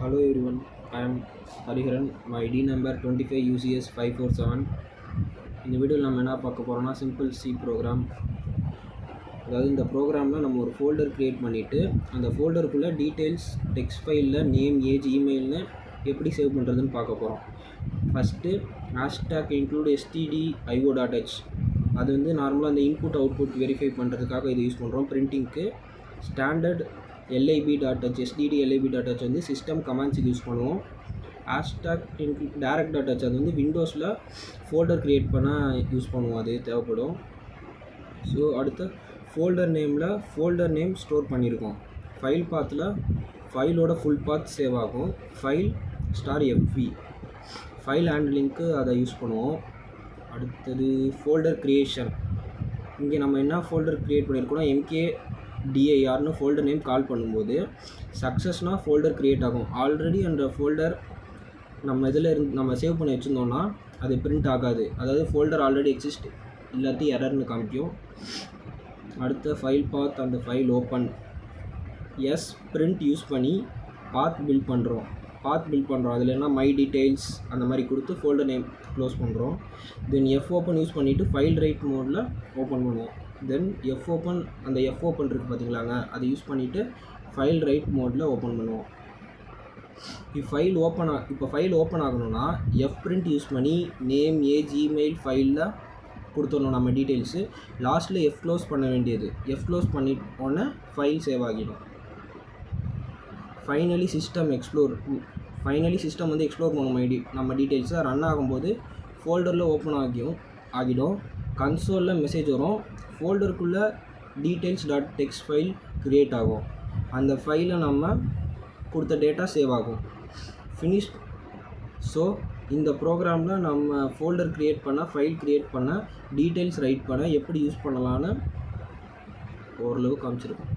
Hello everyone, I am Hariharan. My ID number 25 UCS 547. இந்த வீடியோவில் நம்ம என்ன பார்க்க போகிறோம்னா சிம்பிள் சி ப்ரோக்ராம். அதாவது இந்த ப்ரோக்ராமில் நம்ம ஒரு ஃபோல்டர் க்ரியேட் பண்ணிவிட்டு அந்த ஃபோல்டருக்குள்ளே டீட்டெயில்ஸ் டெக்ஸ்ட் ஃபைலில் நேம் ஏஜ் இமெயில்னு எப்படி சேவ் பண்ணுறதுன்னு பார்க்க போகிறோம். ஃபஸ்ட்டு ஹேஷ்டாக் இன்க்ளூட் stdio.h அது வந்து நார்மலாக அந்த இன்புட் அவுட்புட் வெரிஃபை பண்ணுறதுக்காக இது யூஸ் பண்ணுறோம். பிரிண்டிங்க்கு ஸ்டாண்டர்ட் lib.h std.lib.h வந்து சிஸ்டம் கமாண்ட்ஸுக்கு யூஸ் பண்ணுவோம். ஹேஷ்டாக் direct.h அது வந்து விண்டோஸில் ஃபோல்டர் க்ரியேட் பண்ண யூஸ் பண்ணுவோம், அது தேவைப்படும். ஸோ அடுத்து ஃபோல்டர் நேம் ஸ்டோர் பண்ணியிருக்கோம். ஃபைல் பாத்தில் ஃபைலோட ஃபுல் பாத் சேவ் ஆகும். file*fv ஃபைல் ஹேண்ட்லிங்க்கு அதை யூஸ் பண்ணுவோம். அடுத்தது ஃபோல்டர் க்ரியேஷன். இங்கே நம்ம என்ன ஃபோல்டர் க்ரியேட் பண்ணியிருக்கோம்னா mkdirனு ஃபோல்டர் நேம் கால் பண்ணும்போது சக்ஸஸ்னால் ஃபோல்டர் க்ரியேட் ஆகும். ஆல்ரெடி அந்த ஃபோல்டர் நம்ம நம்ம சேவ் பண்ணி வச்சுருந்தோம்னா அது பிரிண்ட் ஆகாது. அதாவது ஃபோல்டர் ஆல்ரெடி எக்ஸிஸ்ட் இல்லாட்டி எரர்னு காமிக்கும். அடுத்த ஃபைல் பாத் அந்த ஃபைல் ஓப்பன் பிரிண்ட் யூஸ் பண்ணி பாத் பில்ட் பண்ணுறோம். அதில் என்ன மை டீட்டெயில்ஸ் அந்த மாதிரி கொடுத்து ஃபோல்டர் நேம் க்ளோஸ் பண்ணுறோம். தென் fopen யூஸ் பண்ணிவிட்டு ஃபைல் ரைட் மோடில் ஓப்பன் பண்ணுவோம். தென் fopen அந்த fopen இருக்குது பார்த்தீங்களாங்க, அதை யூஸ் பண்ணிவிட்டு ஃபைல் ரைட் மோடில் ஓப்பன் பண்ணுவோம். இப்போ ஃபைல் ஓப்பன் ஆகணும்னா print யூஸ் பண்ணி நேம் ஏஜ் இமெயில் ஃபைலில் கொடுத்துடணும் நம்ம டீட்டெயில்ஸு. லாஸ்ட்டில் க்ளோஸ் பண்ண வேண்டியது. க்ளோஸ் பண்ணிட்டோன்னே ஃபைல் சேவ் ஆகிடும். ஃபைனலி சிஸ்டம் வந்து எக்ஸ்ப்ளோர் பண்ணும் நம்ம டீட்டெயில்ஸை. ரன் ஆகும்போது ஃபோல்டரில் ஓப்பன் ஆகிடும். கன்சோலில் மெசேஜ் வரும். ஃபோல்டருக்குள்ளே details.txt ஃபைல் க்ரியேட் ஆகும். அந்த ஃபைலில் நம்ம கொடுத்த டேட்டா சேவ் ஆகும். ஃபினிஷ். ஸோ இந்த ப்ரோக்ராமில் நம்ம ஃபோல்டர் க்ரியேட் பண்ண, ஃபைல் க்ரியேட் பண்ண, டீட்டெயில்ஸ் ரைட் பண்ண எப்படி யூஸ் பண்ணலான்னு ஓரளவு காமிச்சிருக்கோம்.